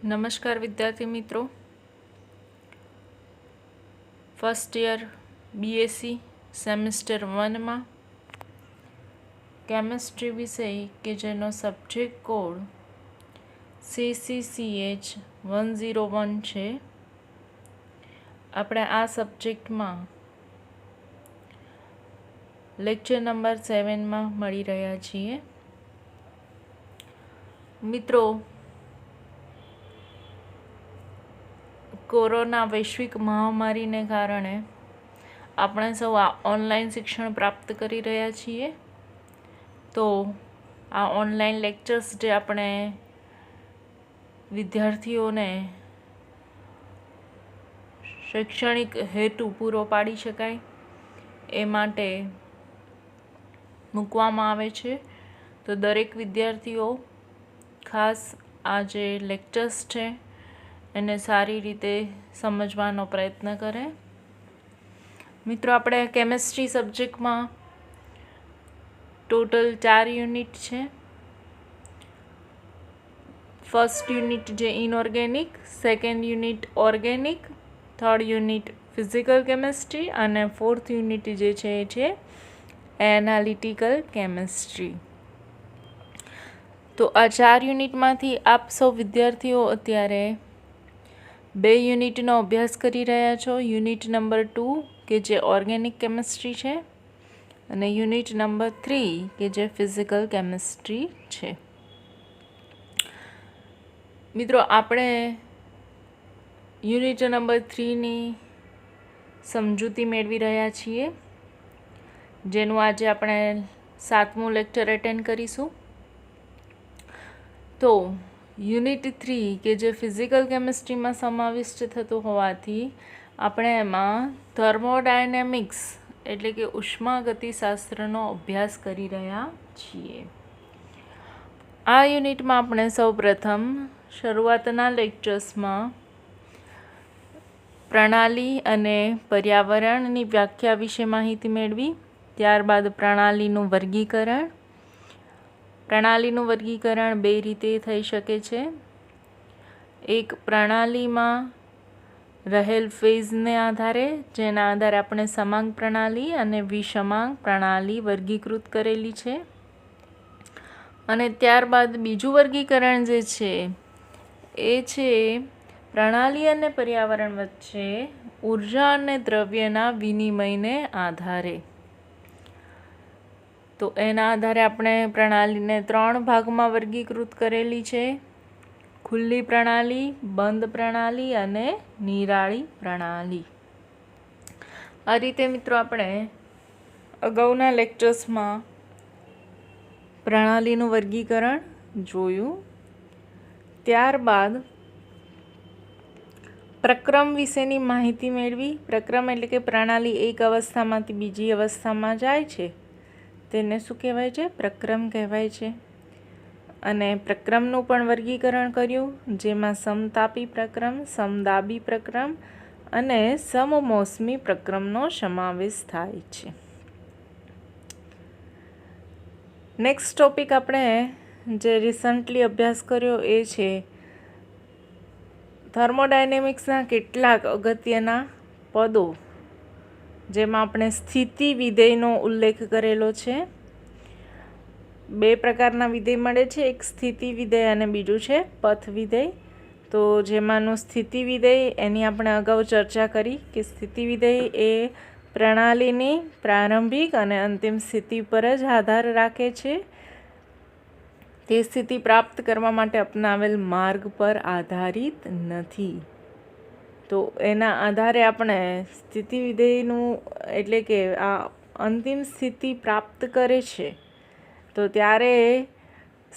નમસ્કાર વિદ્યાર્થી મિત્રો, ફર્સ્ટ યર બીએસસી સેમિસ્ટર 1માં કેમેસ્ટ્રી વિષય કે જેનો સબ્જેક્ટ કોડ CCCH101 છે. આપણે આ સબ્જેક્ટમાં લેક્ચર નંબર 7માં મળી રહ્યા છીએ. મિત્રો, કોરોના વૈશ્વિક મહામારીને કારણે આપણે સૌ ઓનલાઈન શિક્ષણ પ્રાપ્ત કરી રહ્યા છીએ. તો આ ઓનલાઈન લેક્ચર્સ જે આપણે વિદ્યાર્થીઓને શૈક્ષણિક હેતુ પૂરો પાડી શકાય એ માટે મૂકવામાં આવે છે. તો દરેક વિદ્યાર્થીઓ ખાસ આ જે લેક્ચર્સ છે એને સારી રીતે સમજવાનો પ્રયત્ન કરે. મિત્રો, આપણે કેમેસ્ટ્રી સબ્જેક્ટમાં ટોટલ 4 યુનિટ છે. ફર્સ્ટ યુનિટ જે inorganic, second unit organic, third unit physical chemistry અને ફોર્થ યુનિટ જે છે એ છે એનાલિટિકલ કેમેસ્ટ્રી. તો આ 4 યુનિટમાંથી આપ સૌ વિદ્યાર્થીઓ અત્યારે 2 યુનિટનો અભ્યાસ કરી રહ્યા છો. યુનિટ નંબર 2 કે જે ઓર્ગેનિક કેમેસ્ટ્રી છે અને યુનિટ નંબર 3 કે જે ફિઝિકલ કેમેસ્ટ્રી છે. મિત્રો, આપણે યુનિટ નંબર 3ની સમજૂતી મેળવી રહ્યા છીએ, જેનું આજે આપણે 7મું લેક્ચર એટેન્ડ કરીશું. તો યુનિટ 3 કે જે ફિઝિકલ કેમેસ્ટ્રીમાં સમાવિષ્ટ થતું હોવાથી આપણે એમાં થર્મોડાયનેમિક્સ એટલે કે ઉષ્માગતિશાસ્ત્રનો અભ્યાસ કરી રહ્યા છીએ. આ યુનિટમાં આપણે સૌપ્રથમ શરૂઆતના લેક્ચર્સમાં પ્રણાલી અને પર્યાવરણની વ્યાખ્યા વિશે માહિતી મેળવી. ત્યારબાદ પ્રણાલીનું વર્ગીકરણ. પ્રણાલીનું વર્ગીકરણ 2 રીતે થઈ શકે છે. એક, પ્રણાલીમાં રહેલ ફેઝને આધારે, જેના આધારે આપણે સમાંક પ્રણાલી અને વિસમાંક પ્રણાલી વર્ગીકૃત કરેલી છે. અને ત્યારબાદ બીજું વર્ગીકરણ જે છે એ છે પ્રણાલી અને પર્યાવરણ વચ્ચે ઉર્જા અને દ્રવ્યના વિનિમયને આધારે. તો એના આધારે આપણે પ્રણાલીને 3 ભાગમાં વર્ગીકૃત કરેલી છે: ખુલ્લી પ્રણાલી, બંધ પ્રણાલી અને નિરાળી પ્રણાલી. આ રીતે મિત્રો આપણે અગાઉના લેક્ચર્સમાં પ્રણાલીનું વર્ગીકરણ જોયું. ત્યારબાદ પ્રક્રમ વિશેની માહિતી મેળવી. પ્રક્રમ એટલે કે પ્રણાલી એક અવસ્થામાંથી બીજી અવસ્થામાં જાય છે તેને શું કહેવાય છે? પ્રક્રમ કહેવાય છે. અને પ્રક્રમનું પણ વર્ગીકરણ કર્યું, જેમાં સમતાપી પ્રક્રમ, સમદાબી પ્રક્રમ અને સમમોસમી પ્રક્રમનો સમાવેશ થાય છે. નેક્સ્ટ ટોપિક આપણે જે રિસન્ટલી અભ્યાસ કર્યો એ છે થર્મોડાયનેમિક્સના કેટલાક અગત્યના પદો, જેમાં આપણે સ્થિતિ વિધેયનો ઉલ્લેખ કરેલો છે. 2 પ્રકારના વિધેય મળે છે, એક સ્થિતિ વિધેય અને બીજું છે પથ વિધેય. તો જેમાંનું સ્થિતિ વિધેય એની આપણે અગાઉ ચર્ચા કરી કે સ્થિતિ વિધેય એ પ્રણાલીની પ્રારંભિક અને અંતિમ સ્થિતિ પર જ આધાર રાખે છે. તે સ્થિતિ પ્રાપ્ત કરવા માટે અપનાવેલ માર્ગ પર આધારિત નથી. તો એના આધારે આપણે સ્થિતિ વિધેયનું એટલે કે આ અંતિમ સ્થિતિ પ્રાપ્ત કરે છે તો ત્યારે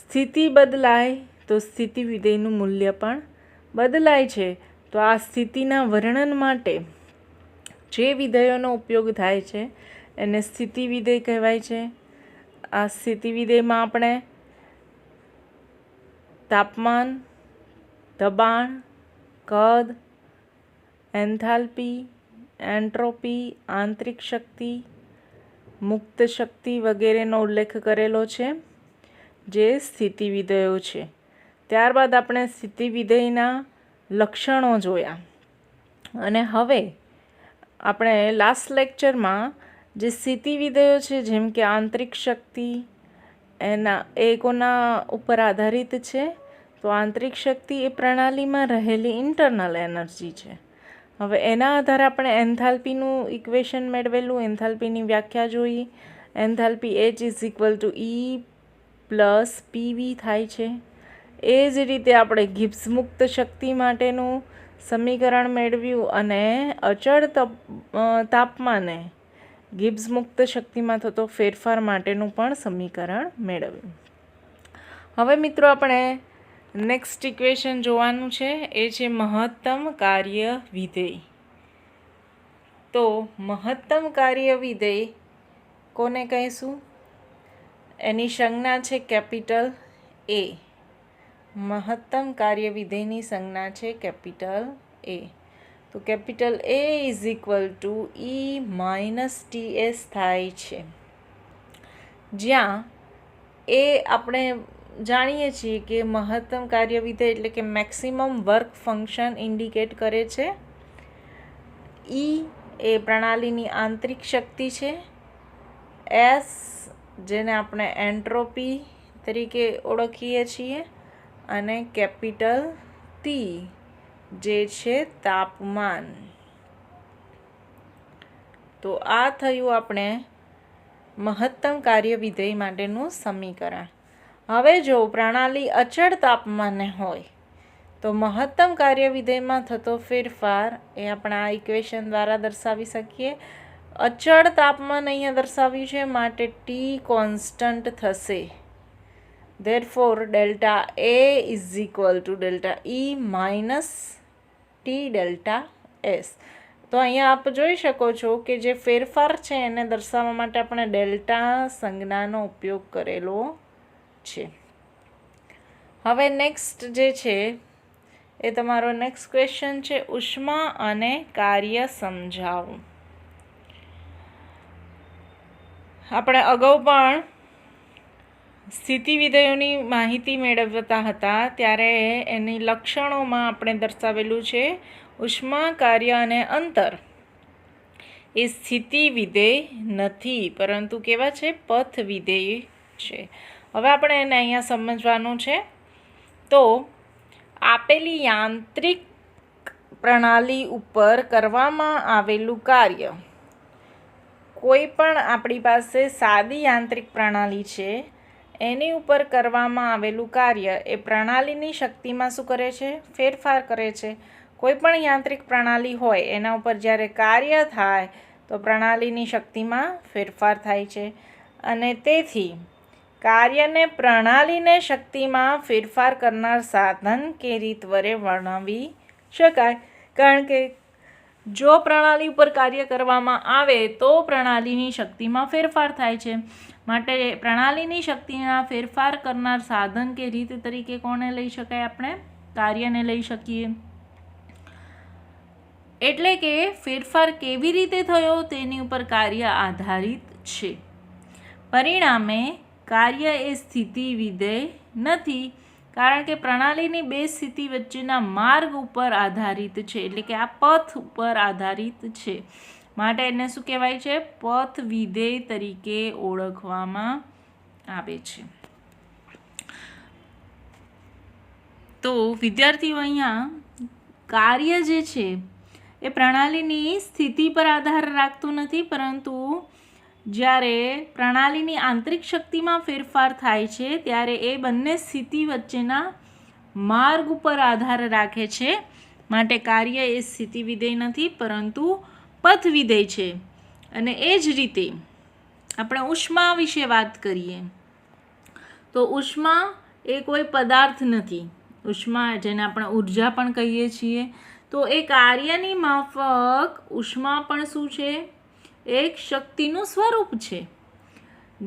સ્થિતિ બદલાય તો સ્થિતિ વિધેયનું મૂલ્ય પણ બદલાય છે. તો આ સ્થિતિના વર્ણન માટે જે વિધેયોનો ઉપયોગ થાય છે એને સ્થિતિ વિધેય કહેવાય છે. આ સ્થિતિ વિધેયમાં આપણે તાપમાન, દબાણ, કદ, એન્થાલ્પી, એન્ટ્રોપી, આંતરિક શક્તિ, મુક્ત શક્તિ વગેરેનો ઉલ્લેખ કરેલો છે, જે સ્થિતિ વિધેયો છે. ત્યારબાદ આપણે સ્થિતિ વિધેયના લક્ષણો જોયા અને હવે આપણે લાસ્ટ લેક્ચરમાં જે સ્થિતિ વિધેયો છે જેમ કે આંતરિક શક્તિ એ કોના ઉપર આધારિત છે? તો આંતરિક શક્તિ એ પ્રણાલીમાં રહેલી ઇન્ટરનલ એનર્જી છે. હવે એના આધારે આપણે એન્થાલ્પીનું ઇક્વેશન મેળવેલું, એન્થાલ્પીની વ્યાખ્યા જોઈ. એન્થાલ્પી H=E+PV થાય છે. એ જ રીતે આપણે ગિબ્સ મુક્ત શક્તિ માટેનું સમીકરણ મેળવ્યું અને અચળ તાપમાને ગિબ્સ મુક્ત શક્તિમાં થતો ફેરફાર માટેનું પણ સમીકરણ મેળવ્યું. હવે મિત્રો આપણે નેક્સ્ટ ઇક્વેશન જોવાનું છે, એ છે મહત્તમ કાર્ય વિધેય. તો મહત્તમ કાર્ય વિધેય કોને કહીશું? એની સંજ્ઞા છે કેપિટલ એ. મહત્તમ કાર્ય વિધેયની સંજ્ઞા છે કેપિટલ એ. તો કેપિટલ A = E-TS થાય છે, જ્યાં એ આપણે જાણીએ છીએ કે મહત્તમ કાર્ય વિધેય એટલે કે મેક્સિમમ વર્ક ફંક્શન ઇન્ડિકેટ કરે છે. E એ પ્રણાલીની આંતરિક શક્તિ છે. S જેને આપણે એન્ટ્રોપી તરીકે ઓળખીએ છીએ અને કેપિટલ T જે છે તાપમાન. તો આ થયું આપણે મહત્તમ કાર્ય વિધેય માટેનું સમીકરણ. હવે જો પ્રણાલી અચળ તાપમાને હોય તો મહત્તમ કાર્ય વિધેયમાં થતો ફેરફાર એ આપણે આ ઇક્વેશન દ્વારા દર્શાવી શકીએ. અચળ તાપમાન અહીંયા દર્શાવ્યું છે માટે T કોન્સ્ટન્ટ થશે. Therefore delta A = delta E minus T delta S. તો અહીંયા આપ જોઈ શકો છો કે જે ફેરફાર છે એને દર્શાવવા માટે આપણે ડેલ્ટા સંજ્ઞાનો ઉપયોગ કરેલો છે. હવે નેક્સ્ટ જે છે એ તમારો નેક્સ્ટ ક્વેશ્ચન છે ઉષ્મા અને કાર્ય સમજાવો. આપણે અગાઉ પણ સ્થિતિ વિધેયોની માહિતી મેળવતા હતા ત્યારે એની લક્ષણોમાં આપણે દર્શાવેલું છે ઉષ્મા, કાર્ય અને અંતર એ સ્થિતિ વિધેય નથી પરંતુ કેવા છે? પથ વિધેય છે. હવે આપણે એને અહીંયા સમજવાનું છે. તો આપેલી યાંત્રિક પ્રણાલી ઉપર કરવામાં આવેલું કાર્ય, કોઈ પણ આપણી પાસે સાદી યાંત્રિક પ્રણાલી છે એની ઉપર કરવામાં આવેલું કાર્ય એ પ્રણાલીની શક્તિમાં શું કરે છે? ફેરફાર કરે છે. કોઈ પણ યાંત્રિક પ્રણાલી હોય એના ઉપર જ્યારે કાર્ય થાય તો પ્રણાલીની શક્તિમાં ફેરફાર થાય છે અને તેથી કાર્યને પ્રણાલીને શક્તિમાં ફેરફાર કરનાર સાધન કે રીત વડે વર્ણવી શકાય. કારણ કે જો પ્રણાલી ઉપર કાર્ય કરવામાં આવે તો પ્રણાલીની શક્તિમાં ફેરફાર થાય છે. માટે પ્રણાલીની શક્તિના ફેરફાર કરનાર સાધન કે રીત તરીકે કોને લઈ શકાય? આપણે કાર્યને લઈ શકીએ. એટલે કે ફેરફાર કેવી રીતે થયો તેની ઉપર કાર્ય આધારિત છે. પરિણામે કાર્ય એ સ્થિતિ વિધેય નથી, કારણ કે પ્રણાલીની બે સ્થિતિ વચ્ચેના માર્ગ ઉપર આધારિત છે. એટલે કે આ પથ ઉપર આધારિત છે. માટે એને શું કહેવાય છે? પથ વિધેય તરીકે ઓળખવામાં આવે છે. તો વિદ્યાર્થીઓ અહીંયા કાર્ય જે છે એ પ્રણાલીની સ્થિતિ પર આધાર રાખતું નથી, પરંતુ જ્યારે પ્રણાલીની આંતરિક શક્તિમાં ફેરફાર થાય છે ત્યારે એ બંને સ્થિતિ વચ્ચેના માર્ગ ઉપર આધાર રાખે છે. માટે કાર્ય એ સ્થિતિ વિધેય નથી પરંતુ પથ વિધેય છે. અને એ જ રીતે આપણે ઉષ્મા વિશે વાત કરીએ તો ઉષ્મા એ કોઈ પદાર્થ નથી. ઉષ્મા જેને આપણે ઉર્જા પણ કહીએ છીએ, તો એ કાર્યની માફક ઉષ્મા પણ શું છે? એક શક્તિનું સ્વરૂપ છે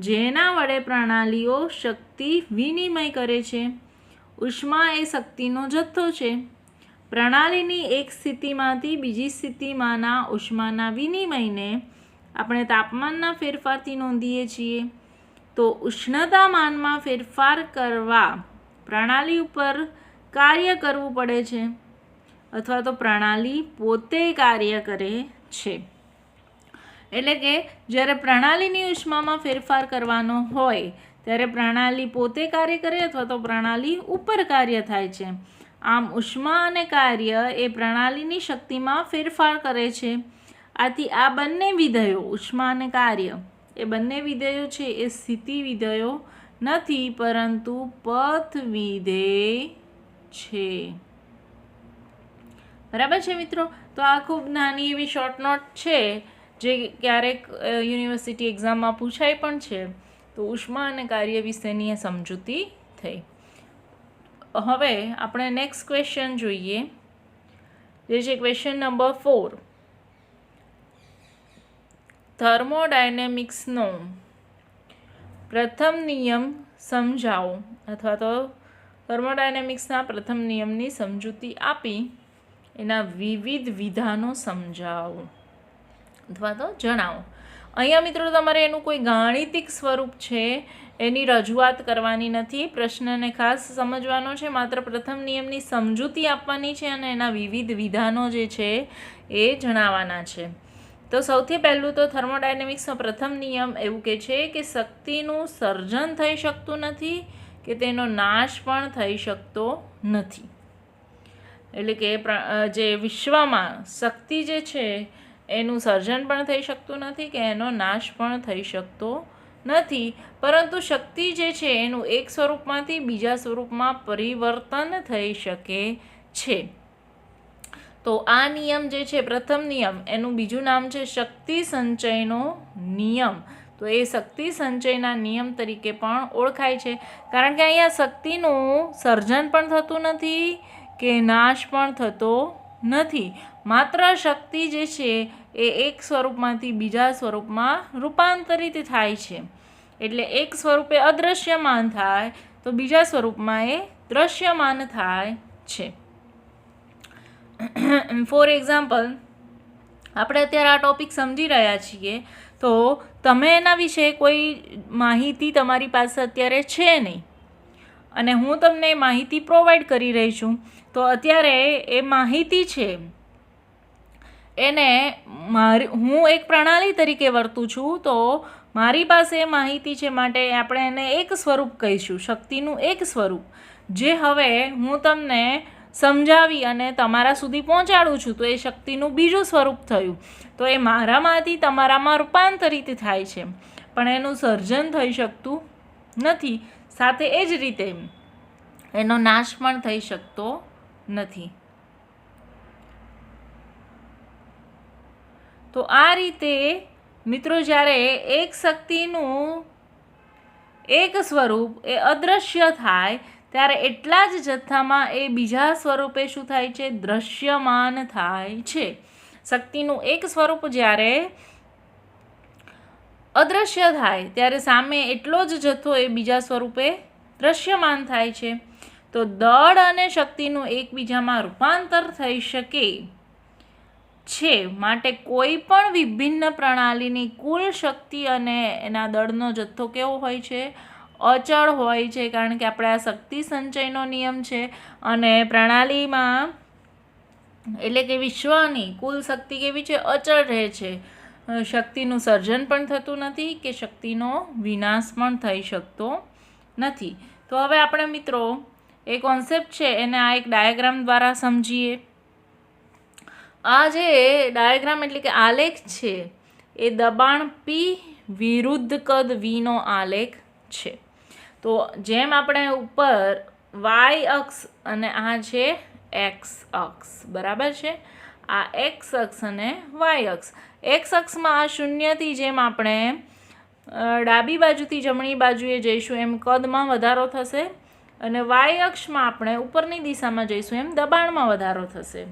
જેના વડે પ્રણાલીઓ શક્તિ વિનિમય કરે છે. ઉષ્મા એ શક્તિનો જથ્થો છે. પ્રણાલીની એક સ્થિતિમાંથી બીજી સ્થિતિમાંના ઉષ્માના વિનિમયને આપણે તાપમાનના ફેરફારથી નોંધીએ છીએ. તો ઉષ્ણતામાનમાં ફેરફાર કરવા પ્રણાલી ઉપર કાર્ય કરવું પડે છે અથવા તો પ્રણાલી પોતે કાર્ય કરે છે. એટલે કે જ્યારે પ્રણાલીની ઉષ્મામાં ફેરફાર કરવાનો હોય ત્યારે પ્રણાલી પોતે કાર્ય કરે અથવા તો પ્રણાલી ઉપર કાર્ય થાય છે. આમ ઉષ્મા અને કાર્ય એ પ્રણાલીની શક્તિમાં ફેરફાર કરે છે. આથી આ બંને વિધેયો ઉષ્મા અને કાર્ય એ બંને વિધેયો છે એ સ્થિતિ વિધેયો નથી પરંતુ પથ વિધેય છે. બરાબર છે મિત્રો. તો આ ખૂબ નાની એવી શોર્ટ નોટ છે જે ક્યારેક યુનિવર્સિટી એક્ઝામમાં પૂછાય પણ છે. તો ઉષ્મા અને કાર્ય વિશેની એ સમજૂતી થઈ. હવે આપણે નેક્સ્ટ ક્વેશ્ચન જોઈએ, જે છે ક્વેશ્ચન નંબર 4. થર્મોડાયનેમિક્સનો પ્રથમ નિયમ સમજાવો અથવા તો થર્મોડાયનેમિક્સના પ્રથમ નિયમની સમજૂતી આપી એના વિવિધ વિધાનો સમજાવો અથવા તો જણાવો. અહીંયા મિત્રો તમારે એનું કોઈ ગાણિતિક સ્વરૂપ છે એની રજૂઆત કરવાની નથી. પ્રશ્નને ખાસ સમજવાનો છે, માત્ર પ્રથમ નિયમની સમજૂતી આપવાની છે અને એના વિવિધ વિધાનો જે છે એ જણાવવાના છે. તો સૌથી પહેલું તો થર્મોડાયનેમિક્સનો પ્રથમ નિયમ એવું કહે છે કે શક્તિનું સર્જન થઈ શકતું નથી કે તેનો નાશ પણ થઈ શકતો નથી. એટલે કે જે વિશ્વમાં શક્તિ જે છે એનું સર્જન પણ થઈ શકતું નથી કે એનો નાશ પણ થઈ શકતો નથી, પરંતુ શક્તિ જે છે એનું એક સ્વરૂપમાંથી બીજા સ્વરૂપમાં પરિવર્તન થઈ શકે છે. તો આ નિયમ જે છે પ્રથમ નિયમ, એનું બીજું નામ છે શક્તિ સંચયનો નિયમ. તો એ શક્તિ સંચયના નિયમ તરીકે પણ ઓળખાય છે, કારણ કે અહીંયા શક્તિનું સર્જન પણ થતું નથી કે નાશ પણ થતો નથી. માત્ર શક્તિ જે છે એ એક સ્વરૂપમાંથી બીજા સ્વરૂપમાં રૂપાંતરિત થાય છે. એટલે એક સ્વરૂપે અદૃશ્યમાન થાય તો બીજા સ્વરૂપમાં એ દ્રશ્યમાન થાય છે. ફોર એક્ઝામ્પલ, આપણે અત્યારે આ ટોપિક સમજી રહ્યા છીએ, તો તમે એના વિશે કોઈ માહિતી તમારી પાસે અત્યારે છે નહીં અને હું તમને માહિતી પ્રોવાઈડ કરી રહી છું. તો અત્યારે એ માહિતી છે એને હું એક પ્રણાલી તરીકે વર્તું છું, તો મારી પાસે માહિતી છે માટે આપણે એને એક સ્વરૂપ કહીશું, શક્તિનું એક સ્વરૂપ, જે હવે હું તમને સમજાવી અને તમારા સુધી પહોંચાડું છું. તો એ શક્તિનું બીજું સ્વરૂપ થયું. તો એ મારામાંથી તમારામાં રૂપાંતરિત થાય છે, પણ એનું સર્જન થઈ શકતું નથી. સાથે એ જ રીતે એનો નાશ પણ થઈ શકતો નથી. તો આ રીતે મિત્રો જ્યારે એક શક્તિનું એક સ્વરૂપ એ અદૃશ્ય થાય ત્યારે એટલા જ જથ્થામાં એ બીજા સ્વરૂપે શું થાય છે? દ્રશ્યમાન થાય છે. શક્તિનું એક સ્વરૂપ જ્યારે અદૃશ્ય થાય ત્યારે સામે એટલો જ જથ્થો એ બીજા સ્વરૂપે દ્રશ્યમાન થાય છે. તો દળ અને શક્તિનું એકબીજામાં રૂપાંતર થઈ શકે છે માટે કોઈ પણ વિભિન્ન પ્રણાલીની કુલ શક્તિ અને એના દળનો જથ્થો કેવો હોય છે? અચળ હોય છે, કારણ કે આપણે આ શક્તિ સંચયનો નિયમ છે અને પ્રણાલીમાં એટલે કે વિશ્વની કુલ શક્તિ કેવી છે? અચળ રહે છે. શક્તિનું સર્જન પણ થતું નથી કે શક્તિનો વિનાશ પણ થઈ શકતો નથી. તો હવે આપણે મિત્રો એ કોન્સેપ્ટ છે એને આ એક ડાયાગ્રામ દ્વારા સમજીએ. આ જે ડાયાગ્રામ એટલે કે આલેખ છે એ દબાણ P વિરુદ્ધ કદ Vનો આલેખ છે. તો જેમ આપણે ઉપર y અક્ષ અને આ છે x અક્ષ, બરાબર છે? આ x અક્ષ અને y અક્ષ. x અક્ષમાં આ શૂન્યથી જેમ આપણે ડાબી બાજુથી જમણી બાજુએ જઈશું એમ કદમાં વધારો થશે અને y અક્ષમાં આપણે ઉપરની દિશામાં જઈશું એમ દબાણમાં વધારો થશે,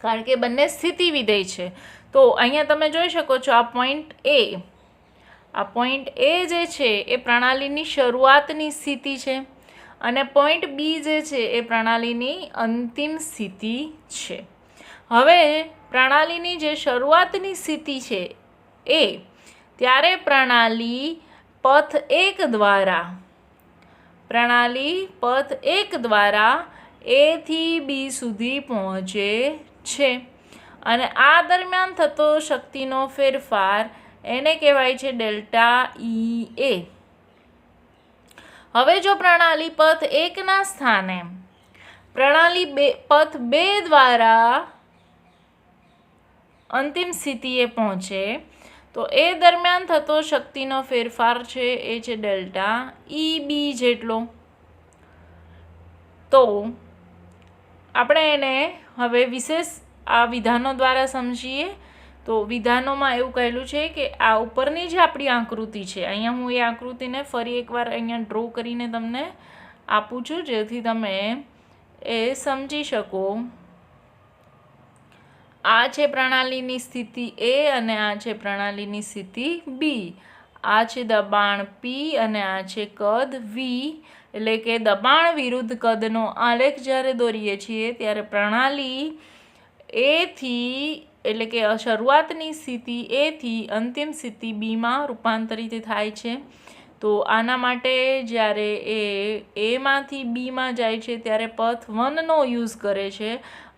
કારણ કે બંને સ્થિતિ વિધેય છે. તો અહીંયા તમે જોઈ શકો છો આ પોઈન્ટ એ જે છે એ પ્રણાલીની શરૂઆતની સ્થિતિ છે અને પોઈન્ટ બી જે છે એ પ્રણાલીની અંતિમ સ્થિતિ છે. હવે પ્રણાલીની જે શરૂઆતની સ્થિતિ છે ત્યારે પ્રણાલી પથ 1 દ્વારા પ્રણાલી પથ 1 દ્વારા A થી B સુધી પહોંચે છે અને આ દરમિયાન થતો શક્તિનો ફેરફાર એને કહેવાય છે ડેલ્ટા EA. હવે જો પ્રણાલી પથ 1ના સ્થાને પ્રણાલી પથ 2 દ્વારા અંતિમ સ્થિતિએ પહોંચે તો એ દરમિયાન થતો શક્તિનો ફેરફાર છે એ છે ડેલ્ટા EB જેટલો. તો આપણે એને હવે વિશેષ આ વિધાનો દ્વારા સમજીએ. તો વિધાનોમાં એવું કહેલું છે કે આ ઉપરની જે આપણી આકૃતિ છે, અહીંયા હું એ આકૃતિને ફરી એકવાર અહીંયા ડ્રો કરીને તમને આપું છું જેથી તમે એ સમજી શકો. આ છે પ્રણાલીની સ્થિતિ A અને આ છે પ્રણાલીની સ્થિતિ B. આ છે દબાણ P અને આ છે કદ V. એટલે કે દબાણ વિરુદ્ધ કદનો આલેખ જ્યારે દોરીએ છીએ ત્યારે પ્રણાલી A થી એટલે કે શરૂઆતની સ્થિતિ A થી અંતિમ સ્થિતિ Bમાં રૂપાંતરિત થાય છે. તો આના માટે જ્યારે એ Aમાંથી Bમાં જાય છે ત્યારે પથ 1નો યુઝ કરે છે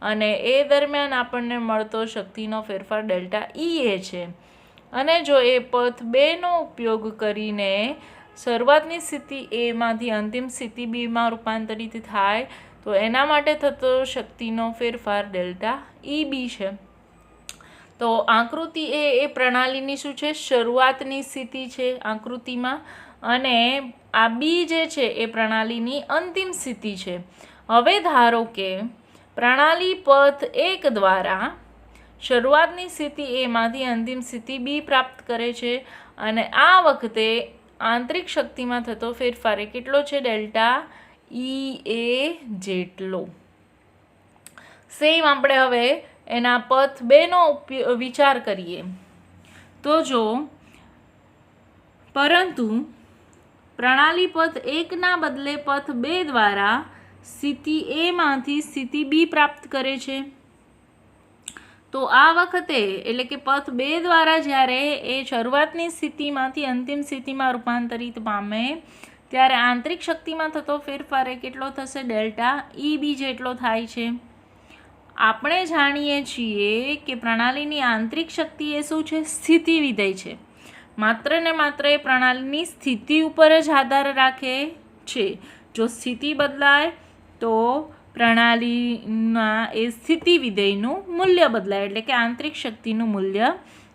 અને એ દરમિયાન આપણને મળતો શક્તિનો ફેરફાર ડેલ્ટા EA છે. અને જો એ પથ 2નો ઉપયોગ કરીને શરૂઆતની સ્થિતિ Aમાંથી અંતિમ સ્થિતિ Bમાં રૂપાંતરિત થાય તો એના માટે થતો શક્તિનો ફેરફાર ડેલ્ટા EB છે. તો આકૃતિ એ પ્રણાલીની શું છે? શરૂઆતની સ્થિતિ છે આકૃતિમાં અને આ બી જે છે એ પ્રણાલીની અંતિમ સ્થિતિ છે. હવે ધારો કે પ્રણાલી પથ 1 દ્વારા શરૂઆતની સ્થિતિ Aમાંથી અંતિમ સ્થિતિ B પ્રાપ્ત કરે છે અને આ વખતે આંતરિક શક્તિમાં થતો ફેરફાર એ કેટલો છે? ડેલ્ટા EA જેટલો. સેમ આપણે હવે એના પથ 2નો વિચાર કરીએ તો જો પરંતુ પ્રણાલી પથ 1ના બદલે પથ 2 દ્વારા સ્થિતિ Aમાંથી સ્થિતિ B પ્રાપ્ત કરે છે તો આ વખતે એટલે કે પથ 2 દ્વારા જ્યારે એ શરૂઆતની સ્થિતિમાંથી અંતિમ સ્થિતિમાં રૂપાંતરિત પામે ત્યારે આંતરિક શક્તિમાં થતો ફેરફાર એ કેટલો થશે? ડેલ્ટા EB જેટલો થાય છે. આપણે જાણીએ છીએ કે પ્રણાલીની આંતરિક શક્તિ એ શું છે? સ્થિતિ વિધેય છે. માત્ર ને માત્ર એ પ્રણાલીની સ્થિતિ ઉપર જ આધાર રાખે છે. જો સ્થિતિ બદલાય તો પ્રણાલીના એ સ્થિતિ વિધેયનું મૂલ્ય બદલાય એટલે કે આંતરિક શક્તિનું મૂલ્ય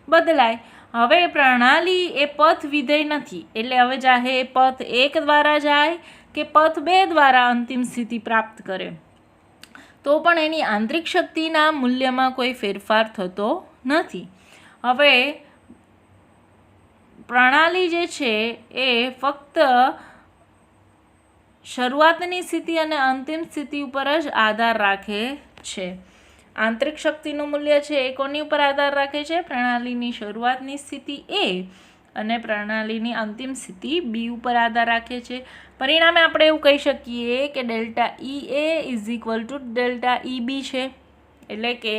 બદલાય. હવે પ્રણાલી એ પથ વિધેય નથી એટલે હવે ચાહે પથ 1 દ્વારા જાય કે પથ 2 દ્વારા અંતિમ સ્થિતિ પ્રાપ્ત કરે તો પણ એની આંતરિક શક્તિના મૂલ્યમાં કોઈ ફેરફાર થતો નથી. હવે પ્રણાલી જે છે એ ફક્ત શરૂઆતની સ્થિતિ અને અંતિમ સ્થિતિ ઉપર જ આધાર રાખે છે. આંતરિક શક્તિનું મૂલ્ય છે એ કોની ઉપર આધાર રાખે છે? પ્રણાલીની શરૂઆતની સ્થિતિ A અને પ્રણાલીની અંતિમ સ્થિતિ B ઉપર આધાર રાખે છે. પરિણામે આપણે એવું કહી શકીએ કે ડેલ્ટા EA = ડેલ્ટા EB છે. એટલે કે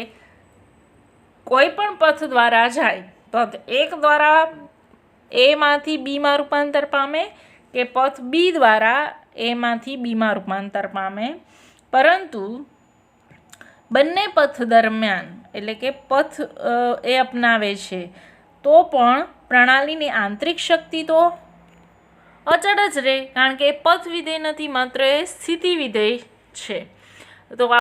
કોઈ પણ પથ દ્વારા જાય, પથ 1 દ્વારા Aમાંથી Bમાં રૂપાંતર પામે કે પથ B દ્વારા Aમાંથી Bમાં રૂપાંતર પામે, પરંતુ બંને પથ દરમિયાન એટલે કે પથ એ અપનાવે છે તો પણ પ્રણાલીની આંતરિક શક્તિ તો અચળ જ રહે કારણ કે પથ વિધેય નથી, માત્ર એ સ્થિતિ વિધેય છે. તો